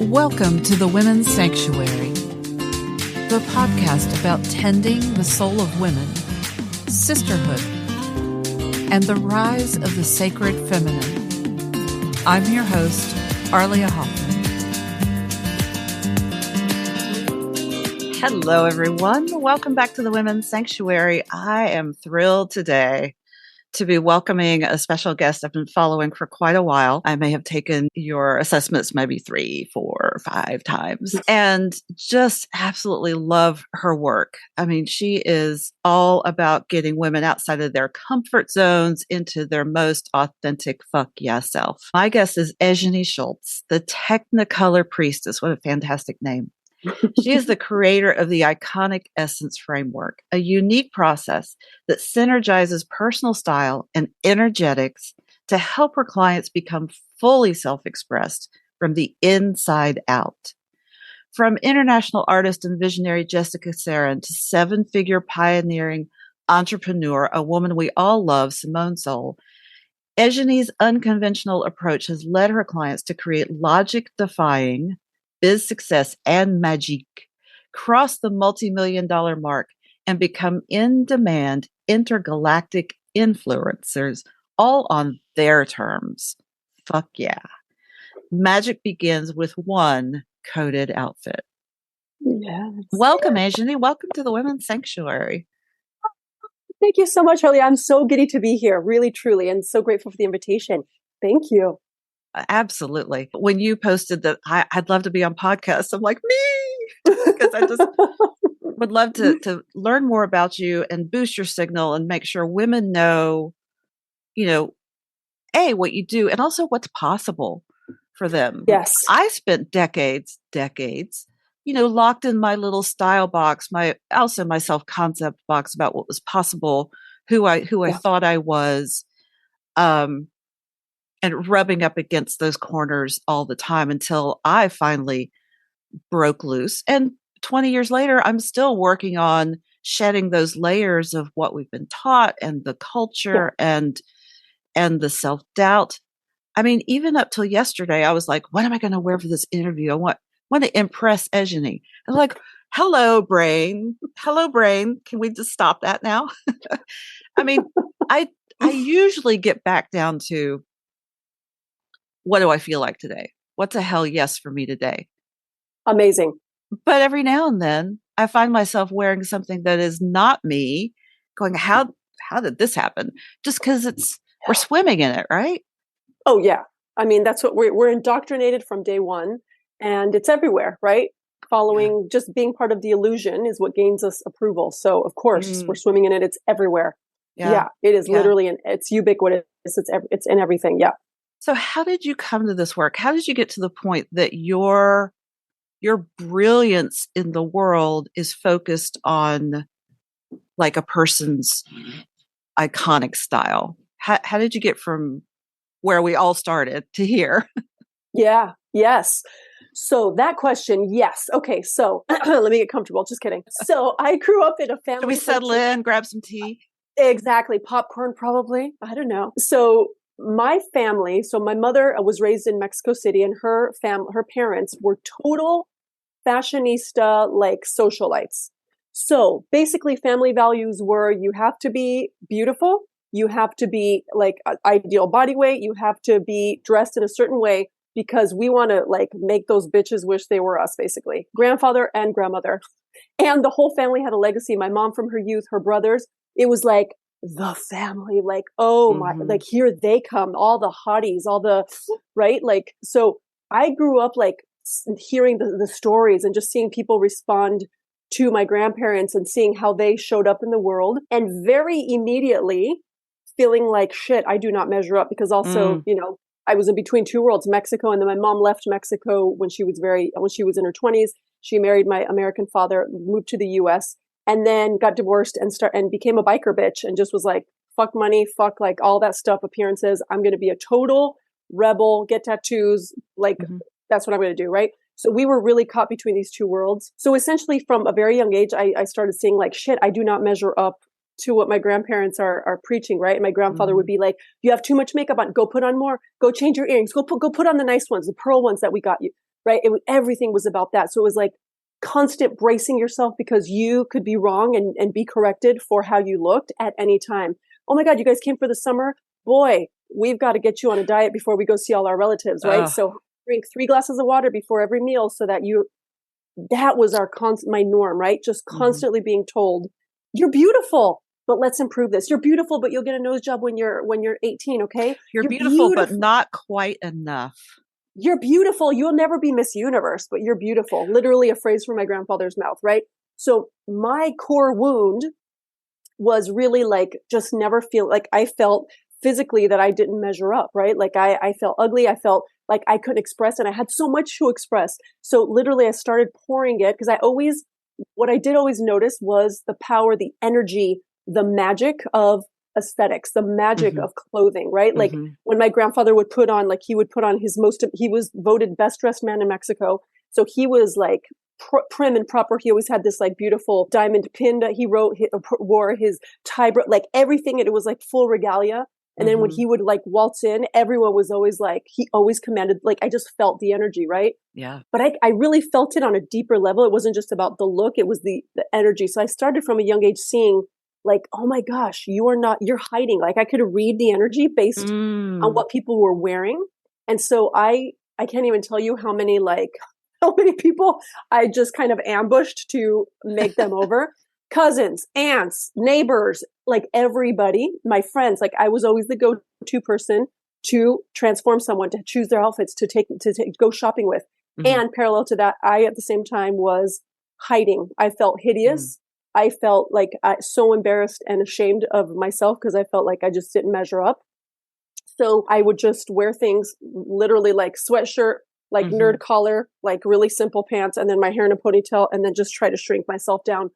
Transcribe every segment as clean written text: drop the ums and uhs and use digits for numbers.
Welcome to the Women's Sanctuary, the podcast about tending the soul of women, sisterhood, and the rise of the sacred feminine. I'm your host, Arlia Hoffman. Hello, everyone. Welcome back to the Women's Sanctuary. I am thrilled today to be welcoming a special guest I've been following for quite a while. I may have taken your assessments maybe 3, 4, 5 times and just absolutely love her work. I mean, she is all about getting women outside of their comfort zones into their most authentic fuck yeah self. My guest is Eyenie Schultz, the Technicolor Priestess. What a fantastic name. She is the creator of the ICONIC.Essence framework, a unique process that synergizes personal style and energetics to help her clients become fully self-expressed from the inside out. From international artist and visionary Jessica Serran to 7-figure pioneering entrepreneur, a woman we all love, Simone Seol, Eyenie's unconventional approach has led her clients to create logic-defying biz success and magique, cross the multi-million-dollar mark, and become in-demand intergalactic influencers, all on their terms. Fuck yeah. Magic begins with one coded outfit. Yes. Welcome, Eyenie. Welcome to the Women's Sanctuary. Thank you so much, Arlia. I'm so giddy to be here, really, truly, and so grateful for the invitation. Thank you. Absolutely. When you posted that I'd love to be on podcasts, I'm like, me, because I just would love to learn more about you and boost your signal and make sure women know, A, what you do and also what's possible for them. Yes. I spent decades, locked in my little style box, my self-concept box about what was possible, who I thought I was, and rubbing up against those corners all the time until I finally broke loose. And 20 years later, I'm still working on shedding those layers of what we've been taught and the culture and the self-doubt. I mean, even up till yesterday, I was like, what am I going to wear for this interview? I want to impress Eyenie. I'm like, hello, brain. Can we just stop that now? I mean, I usually get back down to, what do I feel like today? What's a hell yes for me today? Amazing. But every now and then I find myself wearing something that is not me, going, how did this happen? Just because we're swimming in it, right? Oh yeah. I mean, that's what we're indoctrinated from day one, and it's everywhere, right? Following, just being part of the illusion is what gains us approval. So of course we're swimming in it. It's everywhere. Yeah, it is literally, and it's ubiquitous. It's in everything. Yeah. So how did you come to this work? How did you get to the point that your brilliance in the world is focused on like a person's iconic style? How did you get from where we all started to here? Yeah. Yes. So that question, yes. Okay. So let me get comfortable. Just kidding. So I grew up in a family. Should we settle in, grab some tea? Exactly. Popcorn, probably. I don't know. So my family, so my mother was raised in Mexico City, and her parents were total fashionista, like socialites. So basically family values were, you have to be beautiful. You have to be like ideal body weight. You have to be dressed in a certain way because we want to like make those bitches wish they were us, basically. Grandfather and grandmother. And the whole family had a legacy. My mom from her youth, her brothers, it was like, the family, like, oh my, like here they come, all the hotties, all the, right? Like, so I grew up like hearing the stories and just seeing people respond to my grandparents and seeing how they showed up in the world, and very immediately feeling like, shit, I do not measure up, because also, I was in between two worlds, Mexico, and then my mom left Mexico when she was in her 20s. She married my American father, moved to the US, and then got divorced and became a biker bitch, and just was like, fuck money, fuck like all that stuff, appearances. I'm going to be a total rebel, get tattoos. Like that's what I'm going to do. Right. So we were really caught between these two worlds. So essentially from a very young age, I started seeing like, shit, I do not measure up to what my grandparents are preaching. Right. And my grandfather would be like, you have too much makeup on, go put on more, go change your earrings, go put on the nice ones, the pearl ones that we got you. right? Everything was about that. So it was like constant bracing yourself because you could be wrong and be corrected for how you looked at any time. Oh my God, you guys came for the summer? Boy, we've got to get you on a diet before we go see all our relatives, right? So drink 3 glasses of water before every meal so that that was my norm, right? Just constantly being told, you're beautiful, but let's improve this. You're beautiful, but you'll get a nose job when you're 18. Okay. You're beautiful, but not quite enough. You're beautiful. You'll never be Miss Universe, but you're beautiful. Literally a phrase from my grandfather's mouth, right? So my core wound was really like, just never feel like I felt physically that I didn't measure up, right? Like I felt ugly. I felt like I couldn't express and I had so much to express. So literally I started pouring it because what I did always notice was the power, the energy, the magic of aesthetics, the magic of clothing, right? Like when my grandfather would put on he was voted best dressed man in Mexico. So he was like prim and proper. He always had this like beautiful diamond pin that he wore, his tie, like everything. It was like full regalia. And then when he would like waltz in, everyone was always like, he always commanded, like I just felt the energy, right? Yeah. But I really felt it on a deeper level. It wasn't just about the look, it was the energy. So I started from a young age seeing like, oh my gosh, you're hiding. Like I could read the energy based on what people were wearing. And so I can't even tell you how many people I just kind of ambushed to make them over. Cousins, aunts, neighbors, like everybody, my friends, like I was always the go-to person to transform someone, to choose their outfits, to go shopping with. And parallel to that, I at the same time was hiding. I felt hideous. I felt like so embarrassed and ashamed of myself because I felt like I just didn't measure up. So I would just wear things literally like sweatshirt, like nerd collar, like really simple pants, and then my hair in a ponytail, and then just try to shrink myself down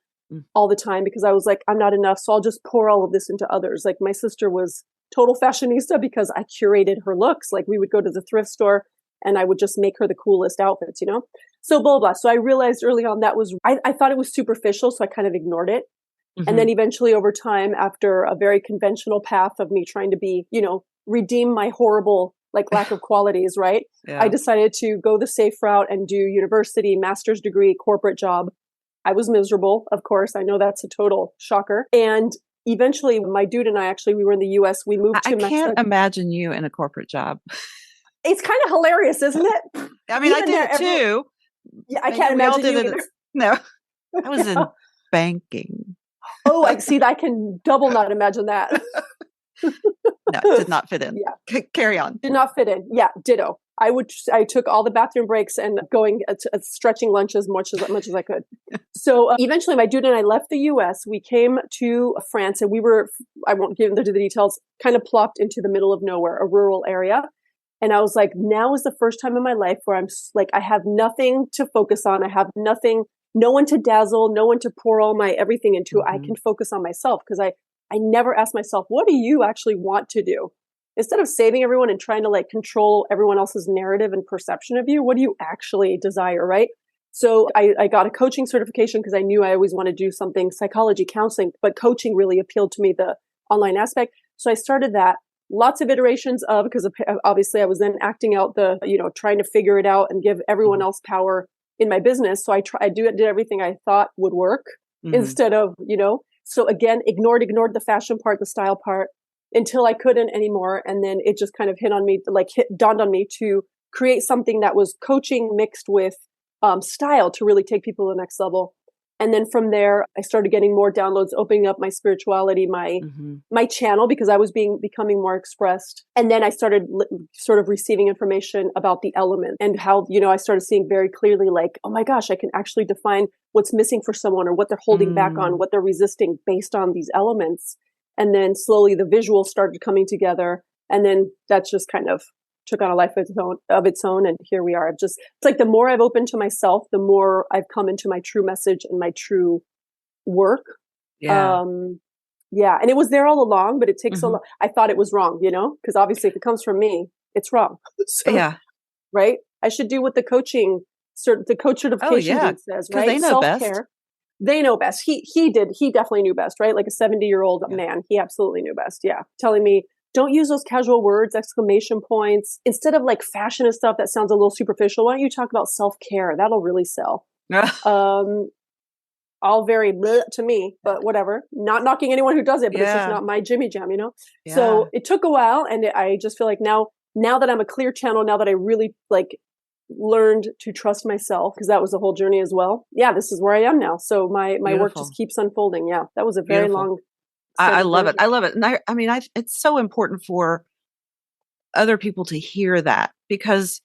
all the time because I was like, I'm not enough. So I'll just pour all of this into others. Like my sister was total fashionista because I curated her looks. Like we would go to the thrift store and I would just make her the coolest outfits, So blah, blah. So I realized early on I thought it was superficial. So I kind of ignored it. And then eventually over time, after a very conventional path of me trying to be, redeem my horrible lack of qualities, right? Yeah. I decided to go the safe route and do university, master's degree, corporate job. I was miserable, of course. I know that's a total shocker. And eventually my dude and I we were in the US. We moved to Mexico. I can't imagine you in a corporate job. It's kind of hilarious, isn't it? I mean, I did it too. Yeah, I can't imagine you either. No, I was in banking. Oh, I see. I can double not imagine that. No, did not fit in. Yeah. Carry on. Did not fit in. Yeah, ditto. I took all the bathroom breaks and going stretching lunch as much as I could. So eventually my dude and I left the US. We came to France and we were, I won't get into the details, kind of plopped into the middle of nowhere, a rural area. And I was like, now is the first time in my life where I'm like, I have nothing to focus on. I have nothing, no one to dazzle, no one to pour all my everything into. I can focus on myself because I never asked myself, what do you actually want to do? Instead of saving everyone and trying to control everyone else's narrative and perception of you, what do you actually desire, right? So I got a coaching certification because I knew I always wanted to do something psychology, counseling, but coaching really appealed to me, the online aspect. So I started that. Lots of iterations because obviously I was then acting out trying to figure it out and give everyone else power in my business. So I did everything I thought would work instead of, so again, ignored the fashion part, the style part until I couldn't anymore. And then it just kind of dawned on me to create something that was coaching mixed with style to really take people to the next level. And then from there, I started getting more downloads, opening up my spirituality, my channel, because I was becoming more expressed. And then I started sort of receiving information about the element and how, I started seeing very clearly oh my gosh, I can actually define what's missing for someone or what they're holding back on, what they're resisting based on these elements. And then slowly the visuals started coming together. And then that's just kind of took on a life of its own. And here we are. It's like the more I've opened to myself, the more I've come into my true message and my true work. Yeah. Yeah. And it was there all along, but it takes a lot. I thought it was wrong, because obviously if it comes from me, it's wrong. So, yeah. Right. I should do what the coach certification says, right? They know best. Self-care. They know best. He definitely knew best, right? Like a 70-year-old man. He absolutely knew best. Yeah. Telling me don't use those casual words, exclamation points. Instead of like fashion and stuff that sounds a little superficial, why don't you talk about self-care? That'll really sell. All very bleh to me, but whatever. Not knocking anyone who does it, but it's just not my Jimmy Jam, you know? Yeah. So it took a while, and I just feel like now that I'm a clear channel, now that I really like learned to trust myself, because that was a whole journey as well. Yeah, this is where I am now. So my work just keeps unfolding. Yeah, that was a very long. I love it. I love it. And I mean, it's so important for other people to hear that, because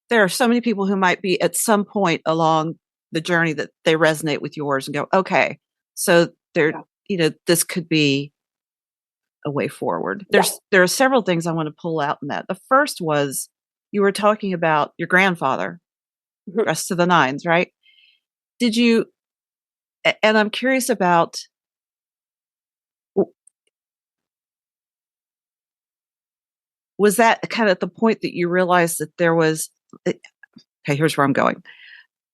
there are so many people who might be at some point along the journey that they resonate with yours and go, okay, so there, this could be a way forward. There are several things I want to pull out in that. The first was, you were talking about your grandfather dressed to the nines, right? Did you, and I'm curious about, was that kind of at the point that you realized that there was, okay, here's where I'm going,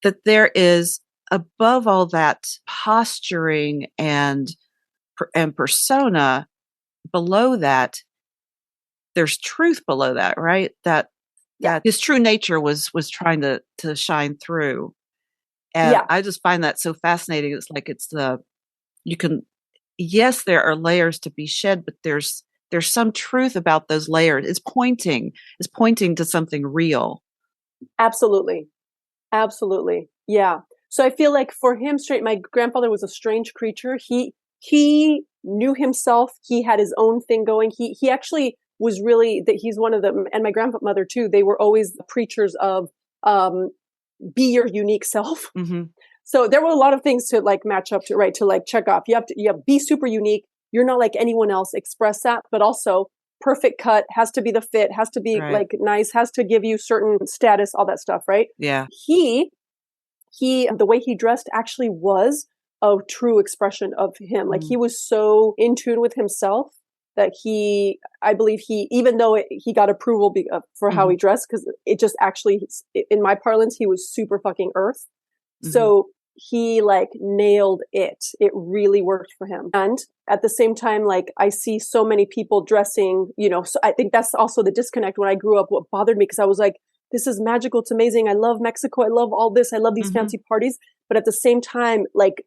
that there is, above all that posturing and persona, below that, there's truth below that, right? That his true nature was trying to shine through. And I just find that so fascinating. It's like, yes, there are layers to be shed, but there's some truth about those layers. It's pointing to something real. Absolutely. Absolutely. Yeah. So I feel like for him, my grandfather was a strange creature. He knew himself. He had his own thing going. He actually was really, that he's one of them, and my grandmother too, they were always preachers of, be your unique self. Mm-hmm. So there were a lot of things to like match up to, right? To like check off. You have to be super unique. You're not like anyone else. Express that, but also perfect cut, has to be the fit, has to be like nice, has to give you certain status, all that stuff, right? Yeah. He, the way he dressed actually was a true expression of him. Like he was so in tune with himself that I believe even though he got approval for how he dressed, because it just actually, in my parlance, he was super fucking earth. So he like nailed it. It really worked for him. And at the same time, like I see so many people dressing, so I think that's also the disconnect. When I grew up, what bothered me, because I was like, this is magical. It's amazing. I love Mexico. I love all this. I love these fancy parties. But at the same time, like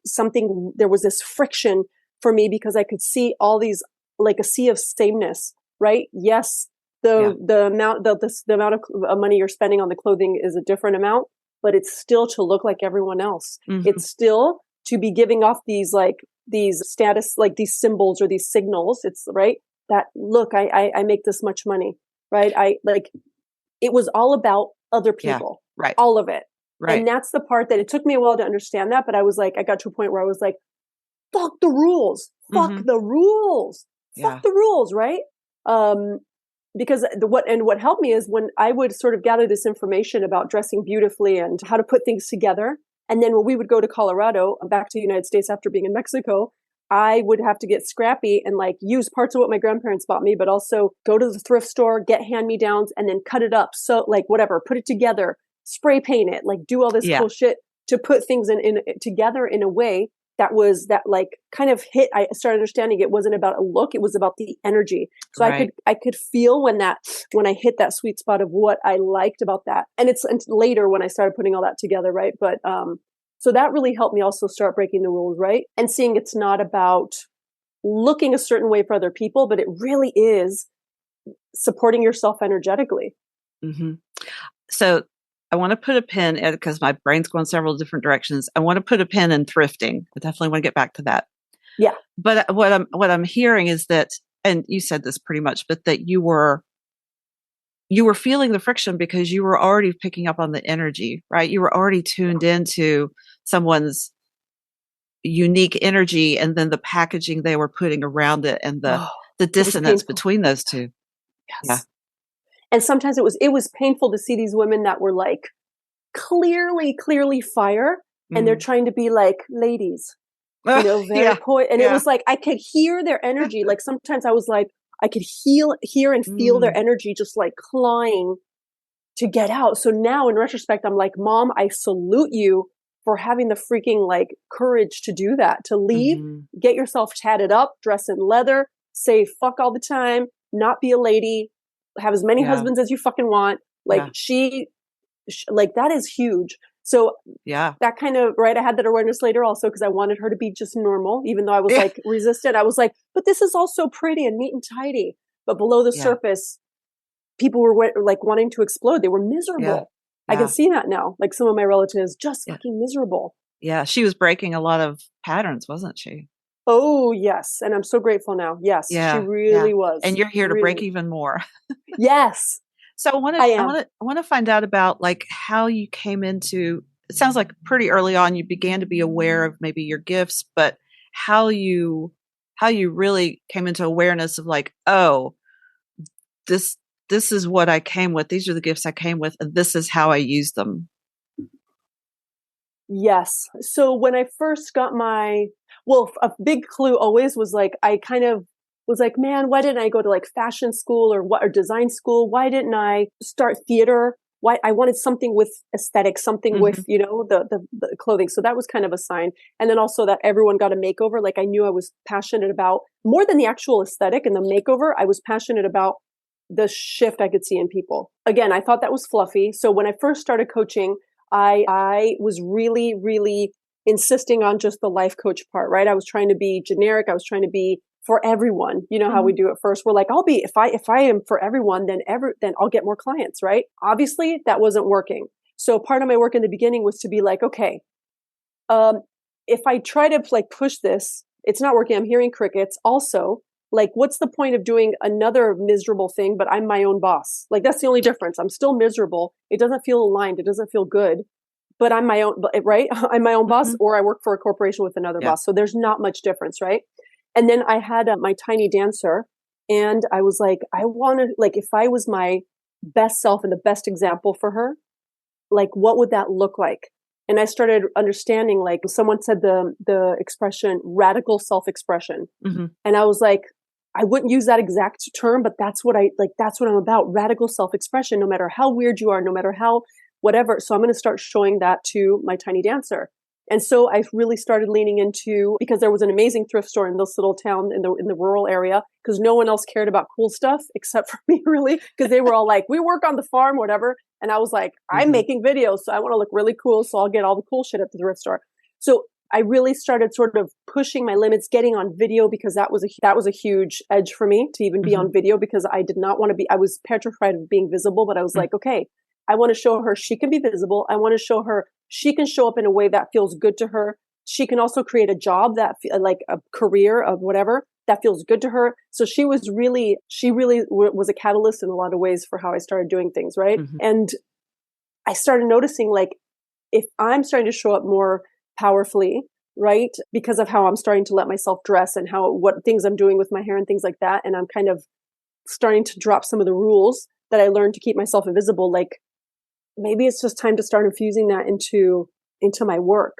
there was this friction for me, because I could see all these, like a sea of sameness, right? Yes. The amount of money you're spending on the clothing is a different amount, but it's still to look like everyone else. It's still to be giving off these status, like these symbols or these signals. It's right that look, I make this much money, right? It was all about other people, right? All of it. Right. And that's the part that it took me a while to understand that. But I was like, I got to a point where I was like, fuck the rules, fuck the rules, fuck the rules, right? Because what helped me is when I would sort of gather this information about dressing beautifully and how to put things together. And then when we would go to Colorado, back to the United States after being in Mexico, I would have to get scrappy and like use parts of what my grandparents bought me, but also go to the thrift store, get hand-me-downs, and then cut it up. So like whatever, put it together, spray paint it, like do all this cool shit to put things in together in a way that like kind of hit. I started understanding it wasn't about a look, it was about the energy. So I could feel when I hit that sweet spot of what I liked about that. And it's later when I started putting all that together, right? But so that really helped me also start breaking the rules, right? And seeing it's not about looking a certain way for other people, but it really is supporting yourself energetically. So I want to put a pin in, because my brain's going several different directions. I want to put a pin in thrifting. I definitely want to get back to that. Yeah. But what I'm hearing is that, and you said this pretty much, but that you were feeling the friction because you were already picking up on the energy, right? You were already tuned into someone's unique energy, and then the packaging they were putting around it, and the dissonance between those two. Yes. Yeah. And sometimes it was painful to see these women that were like clearly fire, and they're trying to be like ladies, very and it was like I could hear their energy. Like sometimes I was like I could hear and feel their energy just like clawing to get out. So now in retrospect, I'm like, Mom, I salute you for having the freaking like courage to do that, to leave, get yourself tatted up, dress in leather, say fuck all the time, not be a lady, have as many husbands as you fucking want. Like like that is huge. So that kind of, right. I had that awareness later also because I wanted her to be just normal, even though I was like resistant. I was like, but this is all so pretty and neat and tidy. But below the surface, people were like wanting to explode. They were miserable. I can see that now. Like some of my relatives just fucking miserable. Yeah. She was breaking a lot of patterns, wasn't she? Oh, yes. And I'm so grateful now. Yes, she really was. And you're here to break even more. Yes. So I want to find out about like how you came into, it sounds like pretty early on you began to be aware of maybe your gifts, but how you really came into awareness of like, oh, this is what I came with. These are the gifts I came with, and this is how I use them. Yes. So when I first got a big clue always was like, I kind of was like, man, why didn't I go to like fashion school or design school? Why didn't I start theater? Why I wanted something with aesthetics, something with, you know, the clothing. So that was kind of a sign. And then also that everyone got a makeover. Like I knew I was passionate about more than the actual aesthetic and the makeover. I was passionate about the shift I could see in people. Again, I thought that was fluffy. So when I first started coaching, I was really, really insisting on just the life coach part, right? I was trying to be generic. I was trying to be for everyone. You know how we do it first. We're like, if I am for everyone, then I'll get more clients, right? Obviously that wasn't working. So part of my work in the beginning was to be like, okay, if I try to like push this, it's not working. I'm hearing crickets. Also, like, what's the point of doing another miserable thing, but I'm my own boss? Like, that's the only difference. I'm still miserable. It doesn't feel aligned. It doesn't feel good, but I'm my own, right? I'm my own boss, or I work for a corporation with another boss. So there's not much difference, right? And then I had my tiny dancer, and I was like, I want to, like, if I was my best self and the best example for her, like, what would that look like? And I started understanding, like, someone said the expression radical self-expression. And I was like, I wouldn't use that exact term, but that's what that's what I'm about. Radical self-expression, no matter how weird you are, no matter how whatever. So I'm going to start showing that to my tiny dancer. And so I really started leaning into, because there was an amazing thrift store in this little town in the rural area, because no one else cared about cool stuff except for me, really, because they were all like, we work on the farm, whatever. And I was like, I'm making videos, so I want to look really cool. So I'll get all the cool shit at the thrift store. So I really started sort of pushing my limits, getting on video, because that was a huge edge for me to even be on video, because I did not want to be, I was petrified of being visible, but I was like, okay, I want to show her she can be visible. I want to show her she can show up in a way that feels good to her. She can also create a job that like a career of whatever that feels good to her. So she really was a catalyst in a lot of ways for how I started doing things. Right. And I started noticing, like, if I'm starting to show up more powerfully, right, because of how I'm starting to let myself dress and what things I'm doing with my hair and things like that. And I'm kind of starting to drop some of the rules that I learned to keep myself invisible. Like, maybe it's just time to start infusing that into my work.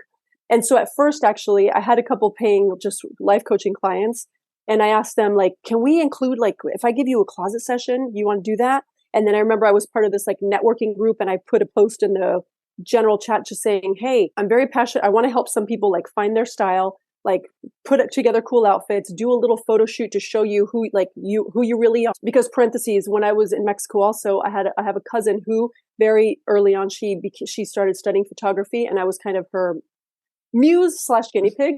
And so at first, actually, I had a couple paying just life coaching clients, and I asked them, like, can we include, like, if I give you a closet session, you want to do that? And then I remember I was part of this like networking group, and I put a post in the general chat just saying, hey, I'm very passionate. I want to help some people like find their style, like put together cool outfits, do a little photo shoot to show you who you really are. Because parentheses, when I was in Mexico also, I have a cousin who very early on, she started studying photography, and I was kind of her muse / guinea pig.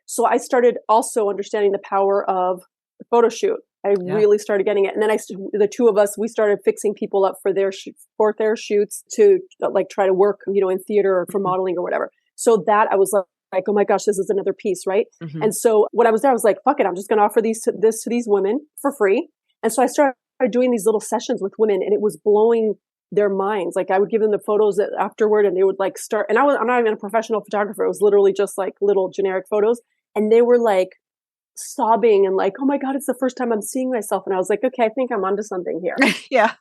So I started also understanding the power of the photo shoot. I really started getting it. And then the two of us, we started fixing people up for their shoots to like try to work, in theater or for modeling or whatever. So that I was like, oh my gosh, this is another piece. Right. And so when I was there, I was like, fuck it. I'm just going to offer this to these women for free. And so I started doing these little sessions with women, and it was blowing their minds. Like, I would give them the photos afterward, and they would like start, and I'm not even a professional photographer. It was literally just like little generic photos. And they were like sobbing and like, oh my God, it's the first time I'm seeing myself. And I was like, okay, I think I'm onto something here. Yeah.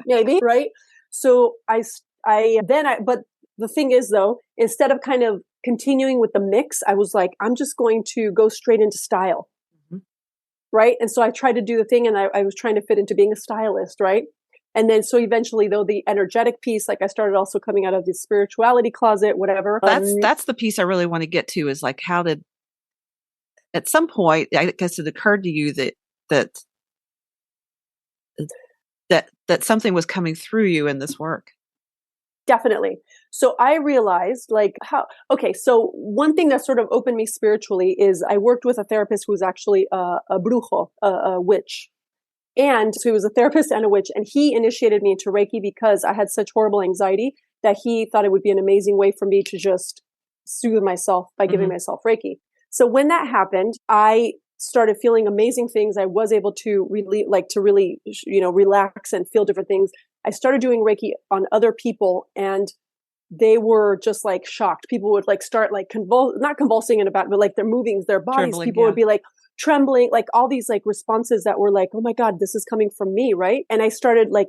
Maybe. Right. So but the thing is though, instead of kind of continuing with the mix, I was like, I'm just going to go straight into style. Right. And so I tried to do the thing, and I was trying to fit into being a stylist. Right. And then, so eventually though, the energetic piece, like I started also coming out of the spirituality closet, whatever. That's the piece I really want to get to, is like, how did, at some point, I guess it occurred to you that that something was coming through you in this work. Definitely. So I realized so one thing that sort of opened me spiritually is I worked with a therapist who was actually a brujo, a witch. And so he was a therapist and a witch, and he initiated me into Reiki because I had such horrible anxiety that he thought it would be an amazing way for me to just soothe myself by giving myself Reiki. So when that happened, I started feeling amazing things. I was able to really relax and feel different things. I started doing Reiki on other people, and they were just like shocked. People would like start like not convulsing in a bad, but like they're moving their bodies. Trembling, people would be like trembling, like all these like responses that were like, oh my God, this is coming from me. Right. And I started like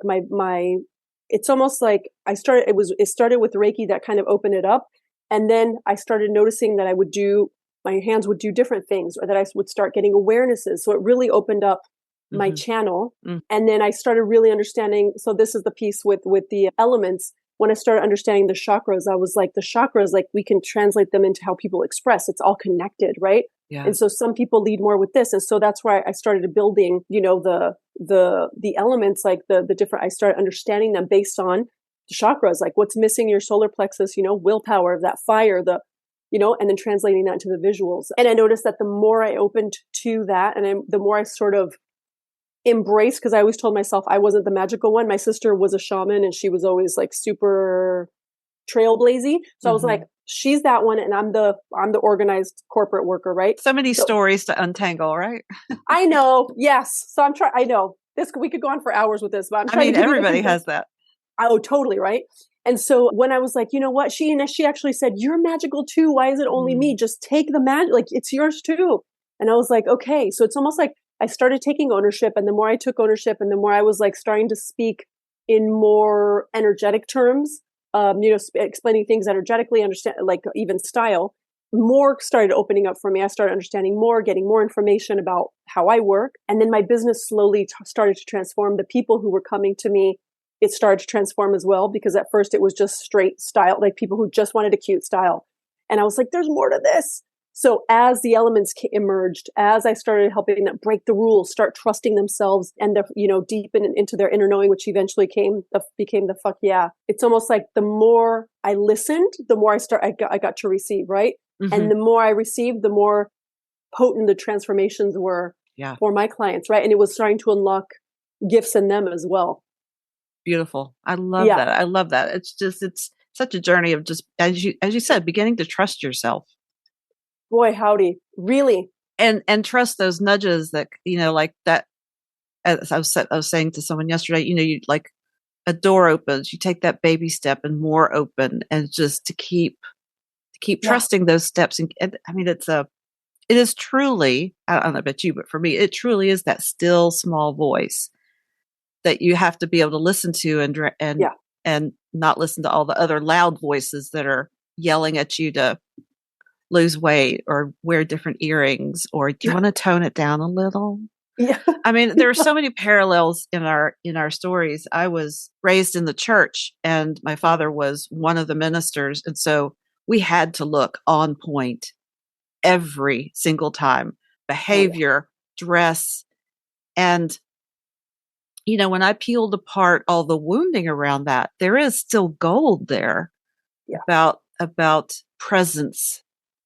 it's almost like it started with Reiki that kind of opened it up. And then I started noticing that my hands would do different things, or that I would start getting awarenesses. So it really opened up my channel. And then I started really understanding. So this is the piece with the elements. When I started understanding the chakras, I was like, the chakras, like we can translate them into how people express. It's all connected, right? Yeah. And so some people lead more with this. And so that's why I started building, the elements, like the different, I started understanding them based on the chakras, like what's missing your solar plexus, willpower, that fire, and then translating that into the visuals. And I noticed that the more I opened to that, and the more I sort of embraced, because I always told myself I wasn't the magical one. My sister was a shaman, and she was always like super trailblazy. So I was like, she's that one, and I'm the organized corporate worker, right? So many stories to untangle, right? I know. Yes. So I know this. We could go on for hours with this, but I'm trying to everybody has that. Oh, totally. Right. And so when I was like, you know what, she actually said, you're magical too. Why is it only me? Just take the magic. Like it's yours too. And I was like, okay. So it's almost like I started taking ownership, and the more I took ownership, and the more I was like starting to speak in more energetic terms, explaining things energetically, understand, like even style, more started opening up for me. I started understanding more, getting more information about how I work. And then my business slowly started to transform. The people who were coming to me, it started to transform as well, because at first it was just straight style, like people who just wanted a cute style. And I was like, there's more to this. So as the elements emerged, as I started helping them break the rules, start trusting themselves, and deepen into their inner knowing, which eventually became the fuck yeah. It's almost like the more I listened, the more I got to receive, right? And the more I received, the more potent the transformations were for my clients, right? And it was starting to unlock gifts in them as well. Beautiful. I love that. I love that. It's such a journey of just, as you said, beginning to trust yourself. Boy, howdy. Really. And trust those nudges that, like that, as I was saying to someone yesterday, you like a door opens, you take that baby step and more open, and just to keep trusting those steps. And I mean, it is truly, I don't know about you, but for me, it truly is that still small voice that you have to be able to listen to and not listen to all the other loud voices that are yelling at you to lose weight or wear different earrings, or do you want to tone it down a little? Yeah. I mean, there are so many parallels in our stories. I was raised in the church, and my father was one of the ministers. And so we had to look on point every single time, behavior, dress. And, when I peeled apart all the wounding around that, there is still gold there about presence,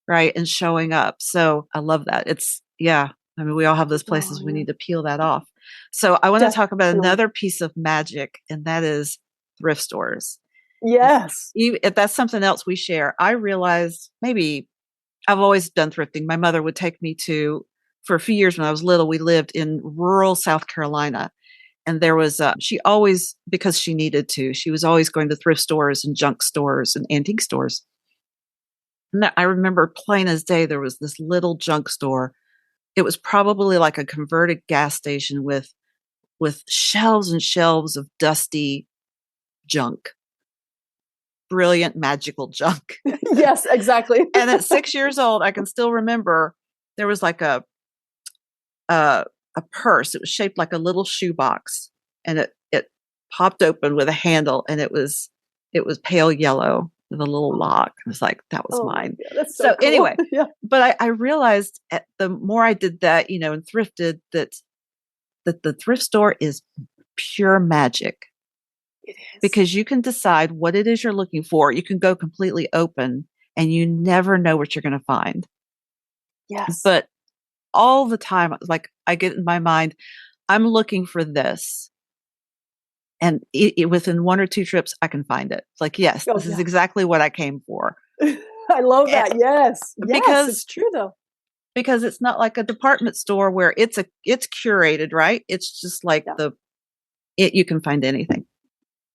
right? And showing up. So I love that. I mean, we all have those places we need to peel that off. So I want to talk about another piece of magic, and that is thrift stores. Yes. If that's something else we share, I realized maybe I've always done thrifting. My mother would take me for a few years when I was little, we lived in rural South Carolina. And there was, she always, because she needed to, she was always going to thrift stores and junk stores and antique stores. And I remember plain as day, there was this little junk store. It was probably like a converted gas station with shelves and shelves of dusty junk. Brilliant, magical junk. Yes, exactly. And at 6 years old, I can still remember there was like a purse. It was shaped like a little shoebox, and it popped open with a handle, and it was pale yellow with a little lock. I was like, that was mine. Yeah, that's so cool. Anyway, but I realized the more I did that, and thrifted, that the thrift store is pure magic. It is. Because you can decide what it is you're looking for. You can go completely open and you never know what you're going to find. Yes. But all the time, like I get in my mind, I'm looking for this. And within one or two trips, I can find it. It's like, yes, this is exactly what I came for. I love that. Yes. Yes, it's true though. Because it's not like a department store where it's curated, right? It's just like you can find anything.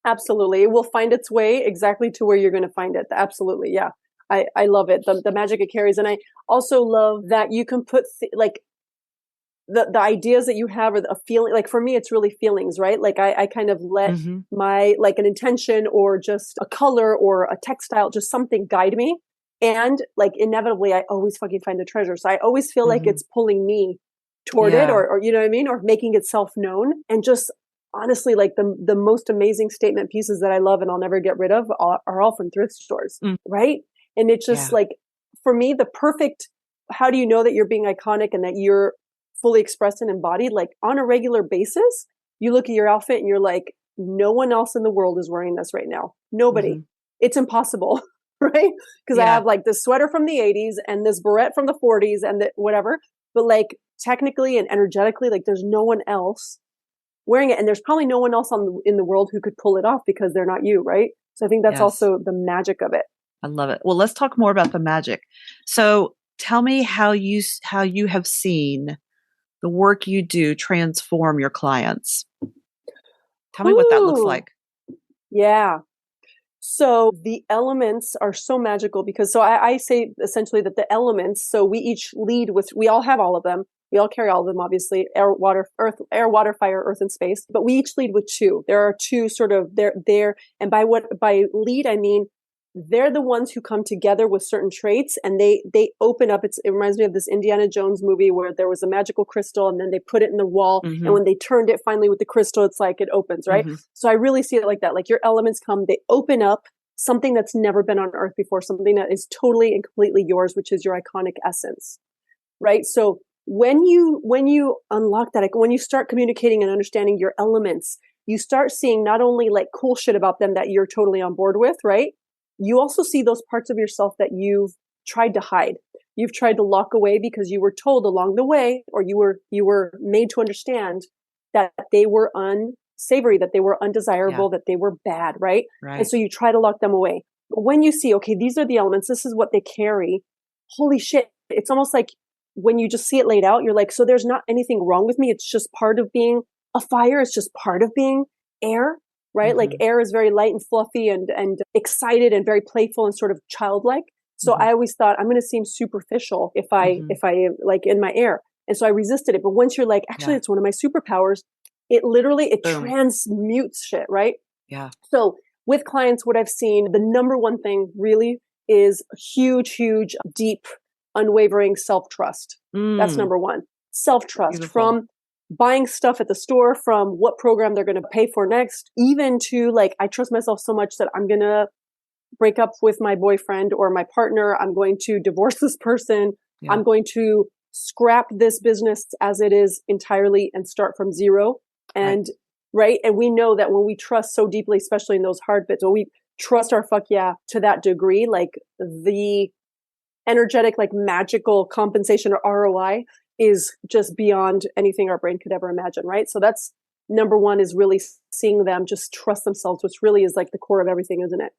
Absolutely. It will find its way exactly to where you're going to find it. Absolutely. Yeah. I love it. The magic it carries. And I also love that you can put like the ideas that you have or a feeling, like for me, it's really feelings, right? Like I kind of let my, like an intention or just a color or a textile, just something guide me. And like inevitably, I always fucking find the treasure. So I always feel like it's pulling me toward it or, you know what I mean? Or making itself known. And just honestly, like the most amazing statement pieces that I love and I'll never get rid of are all from thrift stores, right? And it's just like, for me, the perfect, how do you know that you're being iconic and that you're fully expressed and embodied? Like on a regular basis, you look at your outfit and you're like, no one else in the world is wearing this right now. Nobody. It's impossible, right? Because I have like this sweater from the 80s and this beret from the 40s and whatever. But like technically and energetically, like there's no one else wearing it. And there's probably no one else in the world who could pull it off because they're not you, right? So I think that's also the magic of it. I love it. Well, let's talk more about the magic. So tell me how you have seen the work you do transform your clients. Tell me what that looks like. Yeah. So the elements are so magical because, so I say essentially that the elements, so we each lead with, we all have all of them. We all carry all of them, obviously, air, water, fire, earth, and space. But we each lead with two. There are two sort of, they're, and by lead, I mean, they're the ones who come together with certain traits and they open up. It reminds me of this Indiana Jones movie where there was a magical crystal and then they put it in the wall. And when they turned it finally with the crystal, it's like it opens, right? So I really see it like that. Like your elements come, they open up something that's never been on earth before, something that is totally and completely yours, which is your iconic essence, right? So when you unlock that, like when you start communicating and understanding your elements, you start seeing not only like cool shit about them that you're totally on board with, right? You also see those parts of yourself that you've tried to hide. You've tried to lock away because you were told along the way, or you were made to understand that they were unsavory, that they were undesirable, that they were bad, right? And so you try to lock them away. But when you see, okay, these are the elements, this is what they carry, holy shit. It's almost like when you just see it laid out, you're like, so there's not anything wrong with me. It's just part of being a fire. It's just part of being air. Right? Like air is very light and fluffy and excited and very playful and sort of childlike. So I always thought I'm going to seem superficial if I like in my air. And so I resisted it. But once you're like, actually, it's one of my superpowers, it literally, it transmutes shit. Right? Yeah. So with clients, what I've seen, the number one thing really is huge, deep, unwavering self-trust. That's number one. Self-trust from buying stuff at the store, from what program they're going to pay for next, even to like, I trust myself so much that I'm going to break up with my boyfriend or my partner. I'm going to divorce this person. I'm going to scrap this business as it is entirely and start from zero. And right. And we know that when we trust so deeply, especially in those hard bits, when we trust our fuck yeah to that degree, like the energetic, like magical compensation or ROI is just beyond anything our brain could ever imagine, right? So that's number one, is really seeing them just trust themselves, which really is like the core of everything, isn't it?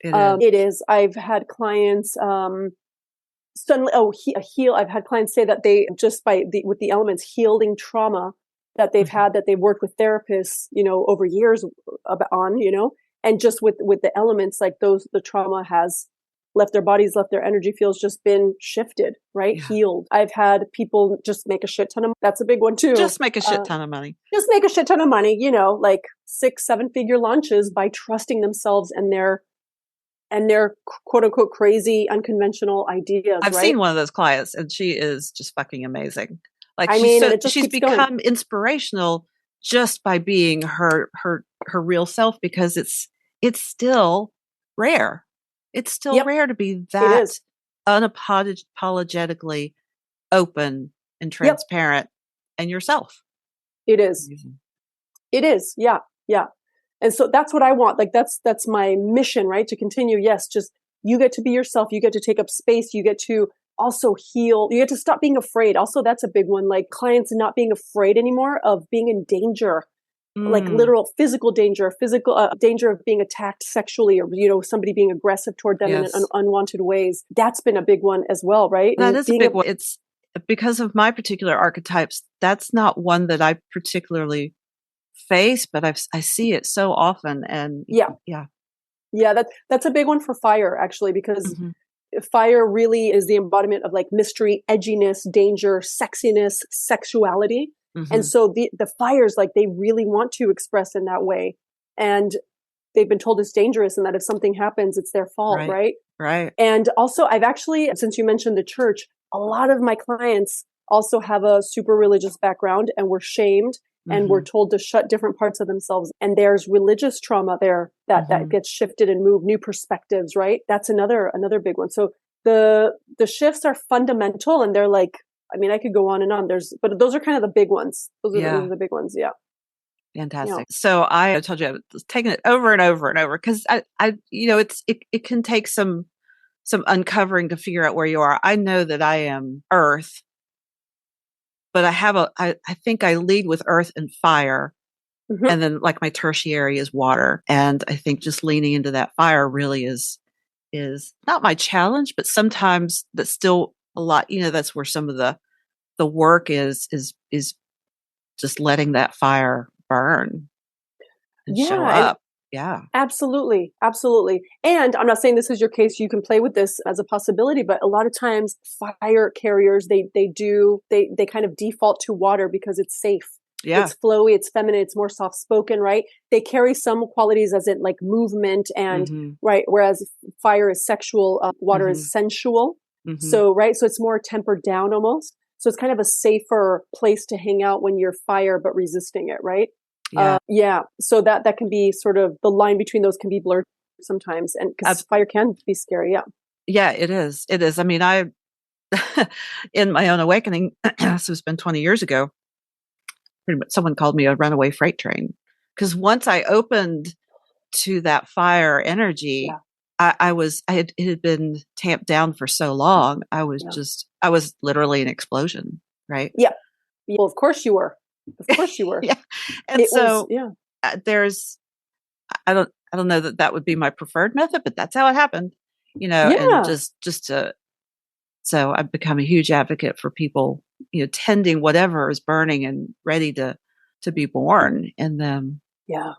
It is. I've had clients suddenly, I've had clients say that they just with the elements healing trauma that they've had, that they've worked with therapists, you know, over years on, you know, and just with the elements, like the trauma has left their bodies, left their energy fields, just been shifted, right? Healed. I've had people just make a shit ton of, that's a big one too. Just make a shit ton of money. Just make a shit ton of money, you know, like 6-7 figure launches by trusting themselves and their quote unquote crazy, unconventional ideas. I've seen one of those clients and she is just fucking amazing. Like she's become inspirational just by being her real self, because it's still rare. It's still rare to be that unapologetically open and transparent and yourself. It is. It is. Yeah. Yeah. And so that's what I want. Like that's my mission, right? To continue. Yes. Just you get to be yourself. You get to take up space. You get to also heal. You get to stop being afraid. Also, that's a big one. Like clients not being afraid anymore of being in danger, like literal physical danger, physical danger of being attacked sexually, or, you know, somebody being aggressive toward them in unwanted ways. That's been a big one as well, right? That is a big one. It's because of my particular archetypes. That's not one that I particularly face, but I see it so often. And yeah, that's a big one for fire, actually, because fire really is the embodiment of like mystery, edginess, danger, sexiness, sexuality. And so the fires, like they really want to express in that way. And they've been told it's dangerous and that if something happens, it's their fault, right? Right. And also I've actually, since you mentioned the church, a lot of my clients also have a super religious background and were shamed and were told to shut different parts of themselves. And there's religious trauma there that gets shifted and moved, new perspectives, right? That's another big one. So the shifts are fundamental, and they're like, I mean, I could go on and on. But those are kind of the big ones. Those are the big ones. Yeah. Fantastic. Yeah. So I told you I was taking it over and over and over because I you know, it can take some uncovering to figure out where you are. I know that I am earth, but I think I lead with earth and fire. And then like my tertiary is water. And I think just leaning into that fire really is not my challenge, but sometimes that's still a lot, you know, that's where some of the work is just letting that fire burn and show up. Yeah. Absolutely. Absolutely. And I'm not saying this is your case. You can play with this as a possibility, but a lot of times fire carriers, they kind of default to water because it's safe. Yeah. It's flowy, it's feminine, it's more soft spoken, right? They carry some qualities as in like movement and right. Whereas fire is sexual, water is sensual. So, right. So it's more tempered down almost. So it's kind of a safer place to hang out when you're fire, but resisting it. Right. Yeah. So that can be sort of the line between those can be blurred sometimes. And because fire can be scary. Yeah. Yeah, it is. It is. I mean, I, in my own awakening, so it's been 20 years ago, pretty much someone called me a runaway freight train. Because once I opened to that fire energy, it had been tamped down for so long. I was literally an explosion. Right. Yeah. Well, of course you were. Of course you were. Yeah. And there's, I don't know that would be my preferred method, but that's how it happened, you know, and just to, so I've become a huge advocate for people, you know, tending whatever is burning and ready to be born in them. Yeah,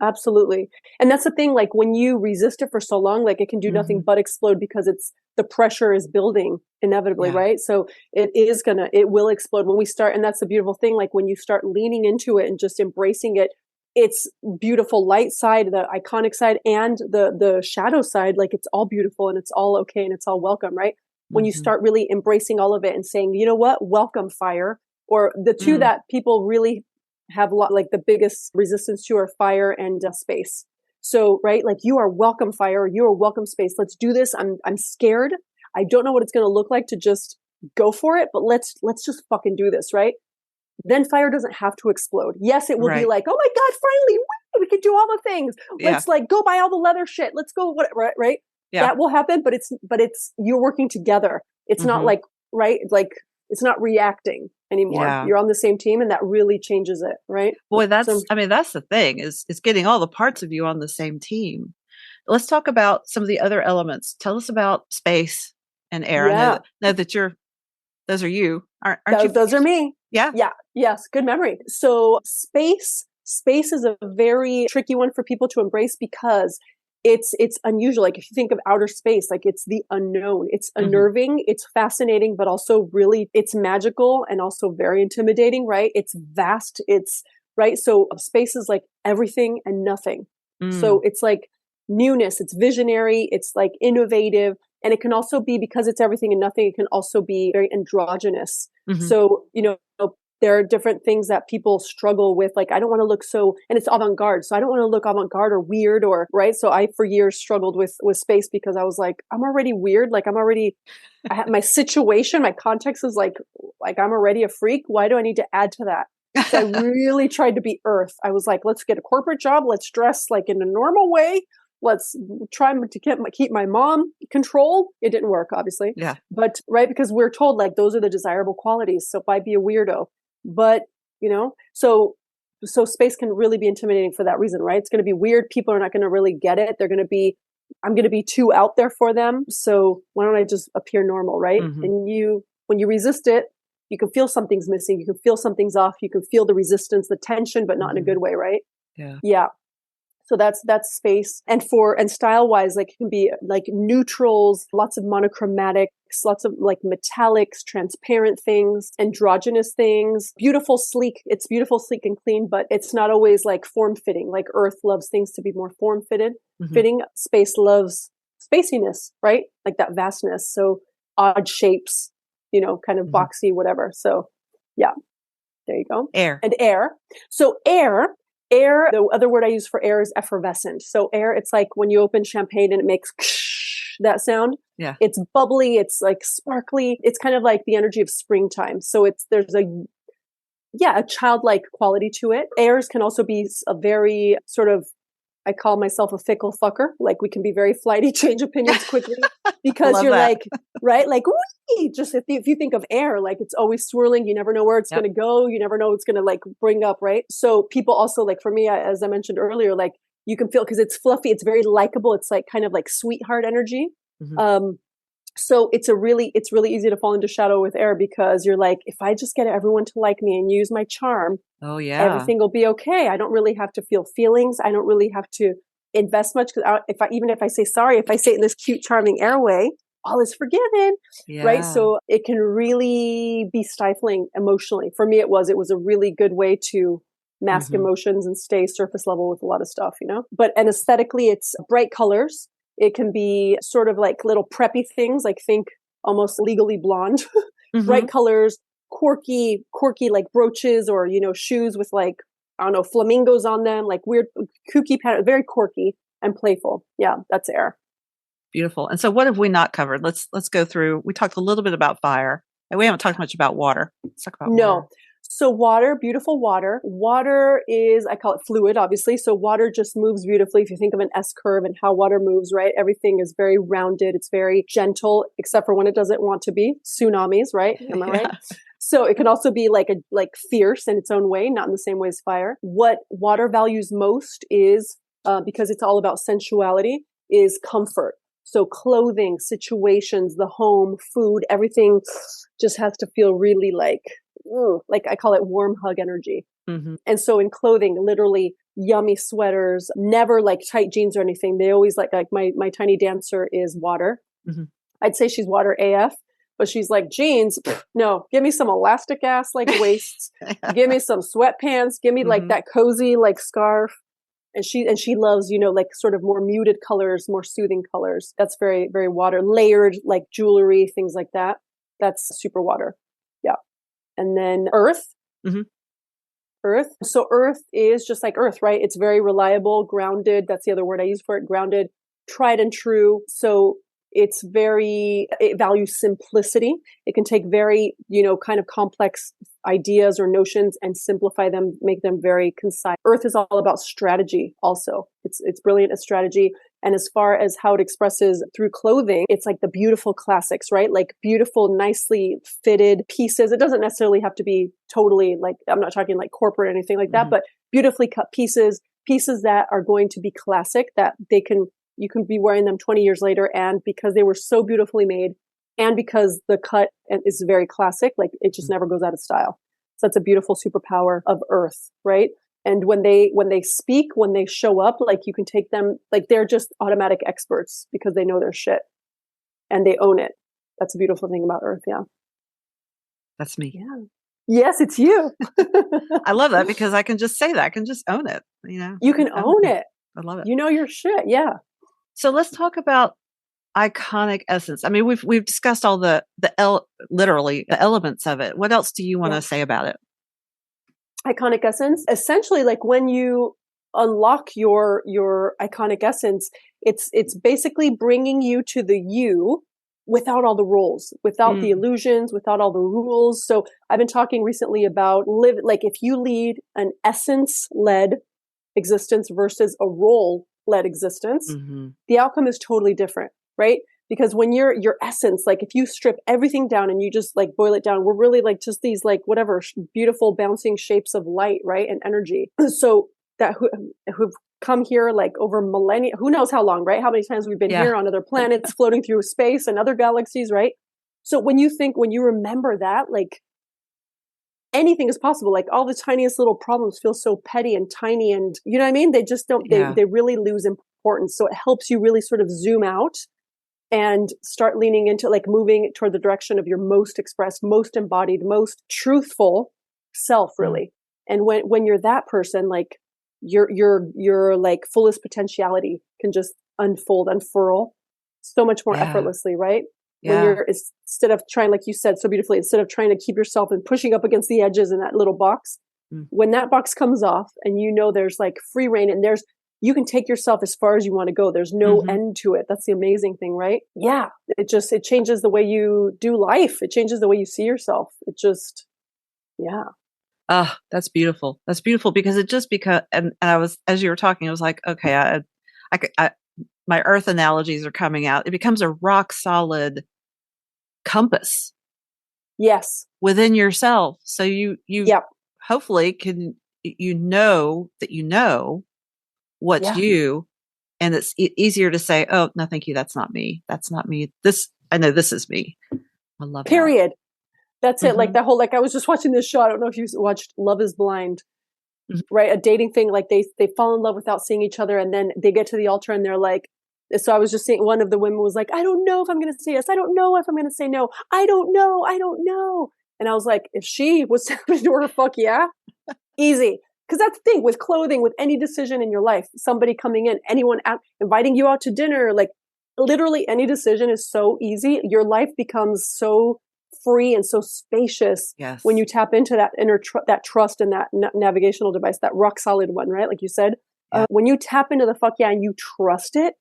absolutely. And that's the thing, like when you resist it for so long, like it can do nothing but explode because the pressure is building inevitably, right? So it will explode when we start. And that's the beautiful thing. Like when you start leaning into it and just embracing it, it's beautiful light side, the iconic side and the shadow side, like it's all beautiful and it's all okay and it's all welcome, right? When you start really embracing all of it and saying, you know what, welcome fire, or the two that people really have like the biggest resistance to are fire and space. So, right, like you are welcome fire, you are welcome space. Let's do this. I'm scared. I don't know what it's going to look like to just go for it, but let's just fucking do this, right? Then fire doesn't have to explode. Yes, it will be like, oh my God, finally, we can do all the things. Let's like go buy all the leather shit. Let's go, right? Yeah. That will happen, but it's you're working together. It's not like, right? Like it's not reacting anymore. Yeah. You're on the same team and that really changes it, right? Boy, that's the thing is getting all the parts of you on the same team. Let's talk about some of the other elements. Tell us about space and air. Yeah. I know that those are you. Aren't you? Those are me. Yeah. Yeah. Yes. Good memory. So space is a very tricky one for people to embrace because it's unusual. Like if you think of outer space, like it's the unknown, it's unnerving, it's fascinating, but also really it's magical and also very intimidating, right? It's vast. It's right. So space is like everything and nothing. So it's like newness, it's visionary, it's like innovative. And it can also be, because it's everything and nothing, it can also be very androgynous. So, you know, there are different things that people struggle with. Like, I don't want to look so, and it's avant-garde. So I don't want to look avant-garde or weird or, right? So I, for years, struggled with space because I was like, I'm already weird. Like my situation, my context is like I'm already a freak. Why do I need to add to that? So I really tried to be earth. I was like, let's get a corporate job. Let's dress like in a normal way. Let's try to keep my mom controlled. It didn't work, obviously. Yeah. But right, because we're told like those are the desirable qualities. So why be a weirdo? But so space can really be intimidating for that reason, right? It's going to be weird. People are not going to really get it. I'm going to be too out there for them. So why don't I just appear normal, right? Mm-hmm. And when you resist it, you can feel something's missing. You can feel something's off. You can feel the resistance, the tension, but not in a good way, right? Yeah. Yeah. So that's space. And style wise, like it can be like neutrals, lots of monochromatics, lots of like metallics, transparent things, androgynous things, beautiful, sleek. It's beautiful, sleek and clean, but it's not always like form fitting. Like earth loves things to be more form fitted. Mm-hmm. Fitting. Space loves spaciness, right? Like that vastness. So odd shapes, kind of boxy, whatever. So yeah, there you go. Air. And air. So air, the other word I use for air is effervescent. So air, it's like when you open champagne and it makes that sound. Yeah. It's bubbly. It's like sparkly. It's kind of like the energy of springtime. So there's a childlike quality to it. Airs can also be a very sort of, I call myself a fickle fucker. Like we can be very flighty, change opinions quickly because you're that. like, right? Like, whee! Just if you think of air, like it's always swirling. You never know where it's going to go. You never know what's going to like bring up, right? So people also like, for me, as I mentioned earlier, like you can feel, because it's fluffy, it's very likable. It's like kind of like sweetheart energy. Mm-hmm. So it's really easy to fall into shadow with air because you're like, if I just get everyone to like me and use my charm, everything will be okay. I don't really have to feel feelings. I don't really have to invest much because even if I say sorry, if I say it in this cute, charming air way, all is forgiven, right? So it can really be stifling emotionally. For me, it was a really good way to mask emotions and stay surface level with a lot of stuff, and aesthetically, it's bright colors. It can be sort of like little preppy things, like think almost Legally Blonde, bright colors, quirky like brooches or, shoes with like, I don't know, flamingos on them, like weird, kooky pattern, very quirky and playful. Yeah, that's air. Beautiful. And so what have we not covered? Let's go through. We talked a little bit about fire and we haven't talked much about water. Let's talk about water. So water, beautiful water. Water is, I call it fluid, obviously. So water just moves beautifully. If you think of an S curve and how water moves, right? Everything is very rounded. It's very gentle, except for when it doesn't want to be. Tsunamis, right? Am I right? So it can also be like fierce in its own way, not in the same way as fire. What water values most is, because it's all about sensuality, is comfort. So clothing, situations, the home, food, everything just has to feel really like I call it warm hug energy. Mm-hmm. And so in clothing, literally yummy sweaters, never like tight jeans or anything. They always like my tiny dancer is water. Mm-hmm. I'd say she's water AF, but she's like jeans. No, give me some elastic ass like waists. Give me some sweatpants. Give me like that cozy like scarf. And she loves, like sort of more muted colors, more soothing colors. That's very, very water. Layered like jewelry, things like that. That's super water. Yeah. And then earth. Mm-hmm. Earth. So earth is just like earth, right? It's very reliable, grounded. That's the other word I use for it. Grounded, tried and true. So it values simplicity. It can take very, kind of complex ideas or notions and simplify them, make them very concise. Earth is all about strategy also. It's brilliant at strategy. And as far as how it expresses through clothing, it's like the beautiful classics, right? Like beautiful, nicely fitted pieces. It doesn't necessarily have to be totally like, I'm not talking like corporate or anything like that, but beautifully cut pieces that are going to be classic, that you can be wearing them 20 years later. And because they were so beautifully made and because the cut is very classic, like it just never goes out of style. So that's a beautiful superpower of earth, right? And when they speak, when they show up, like you can take them, like they're just automatic experts because they know their shit and they own it. That's a beautiful thing about earth. Yeah. That's me. Yeah. Yes, it's you. I love that because I can just say that. I can just own it. You can own it. I love it. You know your shit. Yeah. So let's talk about ICONIC.Essence. I mean, we've discussed all literally the elements of it. What else do you want to say about it? ICONIC.Essence, essentially, like when you unlock your ICONIC.Essence, it's basically bringing you to the you without all the rules, without the Mm. illusions, without all the rules. So I've been talking recently about like if you lead an essence-led existence versus a role-led existence, Mm-hmm. the outcome is totally different, right? Because when you're your essence, like if you strip everything down and you just like boil it down, we're really like just these like whatever beautiful bouncing shapes of light, right? And energy. So that who've come here like over millennia, who knows how long, right? How many times we've been Yeah. here on other planets, floating through space and other galaxies, right? So when you remember that, like anything is possible. Like all the tiniest little problems feel so petty and tiny, and you know what I mean? They just don't, Yeah. they really lose importance. So it helps you really sort of zoom out and start leaning into like moving toward the direction of your most expressed, most embodied, most truthful self, really. And when you're that person, like your like fullest potentiality can just unfold, unfurl so much more effortlessly, right? When you're, instead of trying, like you said so beautifully, instead of trying to keep yourself and pushing up against the edges in that little box, when that box comes off and you know there's like free reign and you can take yourself as far as you want to go. There's no end to it. That's the amazing thing, right? Yeah. It changes the way you do life. It changes the way you see yourself. It just, yeah. Ah, that's beautiful. That's beautiful because and I was, as you were talking, I was like, okay, my earth analogies are coming out. It becomes a rock solid compass. Yes. Within yourself. So you hopefully can, that you know what's you, and it's easier to say, oh, no, thank you. That's not me. That's not me. I know this is me. I love Period. That's it. Like Mm-hmm. that whole, like I was just watching this show. I don't know if you watched Love is Blind, right? A dating thing. Like they fall in love without seeing each other. And then they get to the altar and they're like, so I was just seeing one of the women was like, I don't know if I'm going to say yes. I don't know if I'm going to say no. I don't know. I don't know. And I was like, if she was to her, fuck yeah, easy. Because that's the thing with clothing, with any decision in your life, somebody coming in, anyone inviting you out to dinner, like literally any decision is so easy. Your life becomes so free and so spacious when you tap into that inner that trust and that navigational device, that rock solid one, right? Like you said, when you tap into the fuck yeah and you trust it,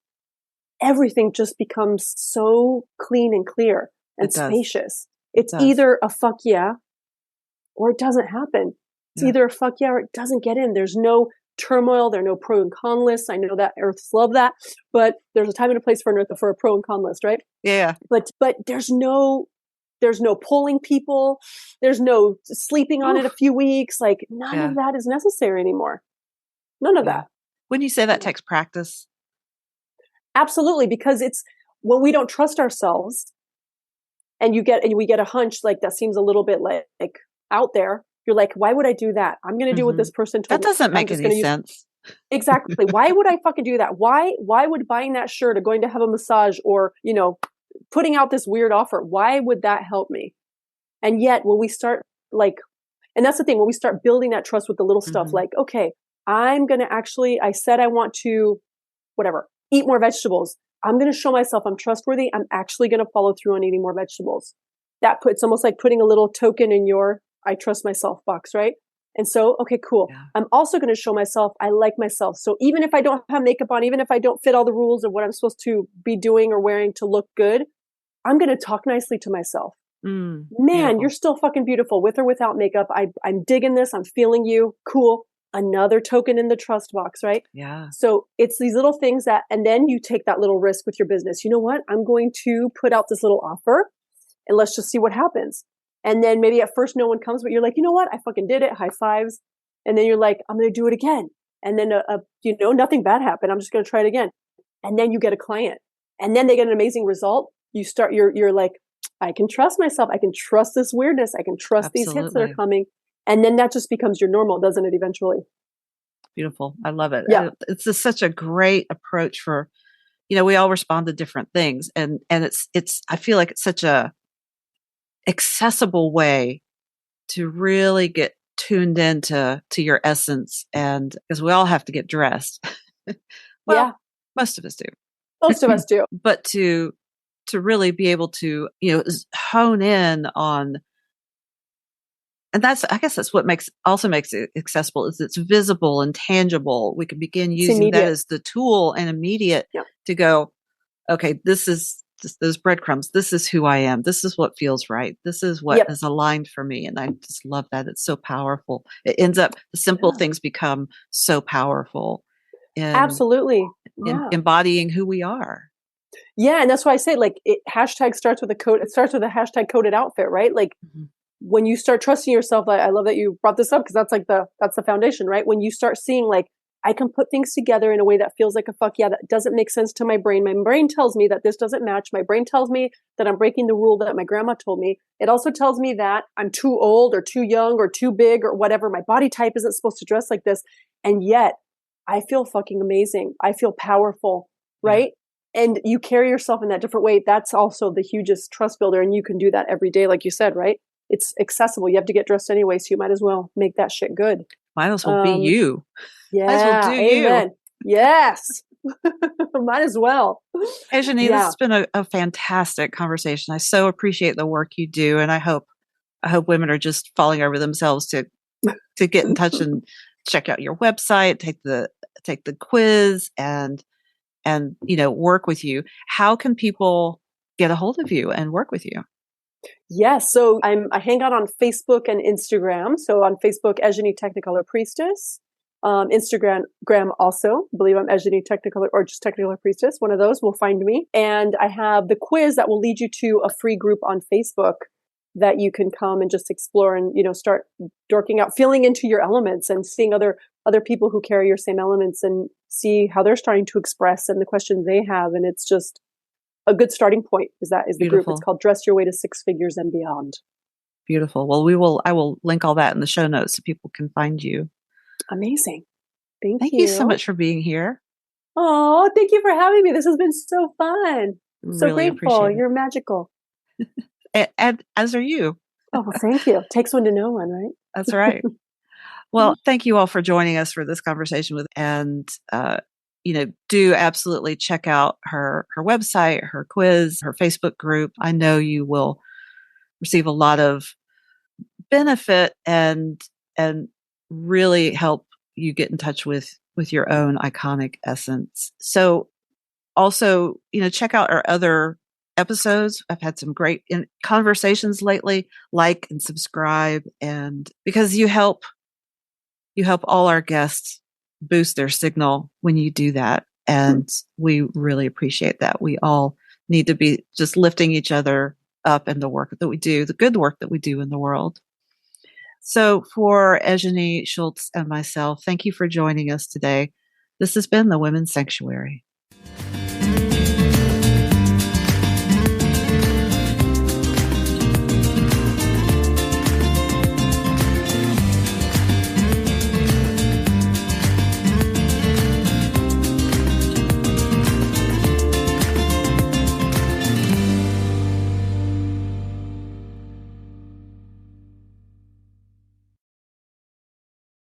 everything just becomes so clean and clear and spacious. It's either a fuck yeah or it doesn't happen. It's either a fuck yeah or it doesn't get in. There's no turmoil. There are no pro and con lists. I know that Earths love that, but there's a time and a place for a pro and con list, right? Yeah. But there's no polling people. There's no sleeping on it a few weeks. Like none of that is necessary anymore. None of that. Wouldn't you say that takes practice? Absolutely. Because it's when we don't trust ourselves and we get a hunch like that seems a little bit like out there. You're like, why would I do that? I'm going to do what this person told me. That doesn't make any sense. Exactly. Why would I fucking do that? Why would buying that shirt or going to have a massage or, putting out this weird offer, why would that help me? And yet when we start and that's the thing, when we start building that trust with the little stuff, like, okay, I said I want to, eat more vegetables. I'm going to show myself I'm trustworthy. I'm actually going to follow through on eating more vegetables. It's almost like putting a little token in your I trust myself box, right? And so, okay, cool. Yeah. I'm also going to show myself I like myself. So even if I don't have makeup on, even if I don't fit all the rules of what I'm supposed to be doing or wearing to look good, I'm going to talk nicely to myself. Man, beautiful. You're still fucking beautiful with or without makeup. I'm digging this. I'm feeling you. Cool. Another token in the trust box, right? Yeah. So it's these little things and then you take that little risk with your business. You know what? I'm going to put out this little offer and let's just see what happens. And then maybe at first no one comes, but you're like, you know what? I fucking did it. High fives. And then you're like, I'm going to do it again. And then, nothing bad happened. I'm just going to try it again. And then you get a client and then they get an amazing result. You're like, I can trust myself. I can trust this weirdness. I can trust these hits that are coming. And then that just becomes your normal, doesn't it? Eventually. Beautiful. I love it. Yeah. It's just such a great approach for, we all respond to different things. And I feel like it's such a accessible way to really get tuned into your essence. And because we all have to get dressed. Most of us do. Most of us do. But to really be able to, hone in on, and I guess that's what makes it accessible is it's visible and tangible. We can begin using that as the tool and immediate to go, okay, this is just those breadcrumbs. This is who I am. This is what feels right. This is what Yep. is aligned for me. And I just love that. It's so powerful. It ends up, the simple things become so powerful in, Absolutely. in Yeah. embodying who we are. Yeah. And that's why I say, like, hashtag starts with a code. It starts with a hashtag coded outfit, right? Like, when you start trusting yourself, I love that you brought this up, because that's like that's the foundation, right? When you start seeing, like, I can put things together in a way that feels like a fuck yeah, that doesn't make sense to my brain. My brain tells me that this doesn't match. My brain tells me that I'm breaking the rule that my grandma told me. It also tells me that I'm too old or too young or too big or whatever. My body type isn't supposed to dress like this. And yet I feel fucking amazing. I feel powerful, right? Yeah. And you carry yourself in that different way. That's also the hugest trust builder. And you can do that every day, like you said, right? It's accessible. You have to get dressed anyway, so you might as well make that shit good. Might as well be you. Yeah. Might as well do amen. you. Yes. Might as well. Eyenie, this has been a fantastic conversation. I so appreciate the work you do, and I hope women are just falling over themselves to get in touch and check out your website, take the quiz, and work with you. How can people get a hold of you and work with you? Yes. So I hang out on Facebook and Instagram. So on Facebook, Eyenie Technicolor Priestess. Instagram also, I believe I'm Eyenie Technicolor or just Technicolor Priestess. One of those will find me. And I have the quiz that will lead you to a free group on Facebook that you can come and just explore and, start dorking out, feeling into your elements and seeing other people who carry your same elements and see how they're starting to express and the questions they have. And it's just a good starting point is the Beautiful. group. It's called Dress Your Way to Six Figures and Beyond. Beautiful. Well, I will link all that in the show notes so people can find you. Amazing. Thank you so much for being here. Oh, thank you for having me. This has been so fun. So really grateful. You're magical. and as are you. Oh, well, thank you. Takes one to know one, right? That's right. Well, thank you all for joining us for this conversation and do absolutely check out her website, her quiz, her Facebook group. I know you will receive a lot of benefit and really help you get in touch with your own iconic essence. So also, check out our other episodes. I've had some great conversations lately. Like and subscribe, and because you help all our guests boost their signal when you do that. And we really appreciate that. We all need to be just lifting each other up in the work that we do, the good work that we do in the world. So for Eyenie Schultz and myself, thank you for joining us today. This has been the Women's Sanctuary.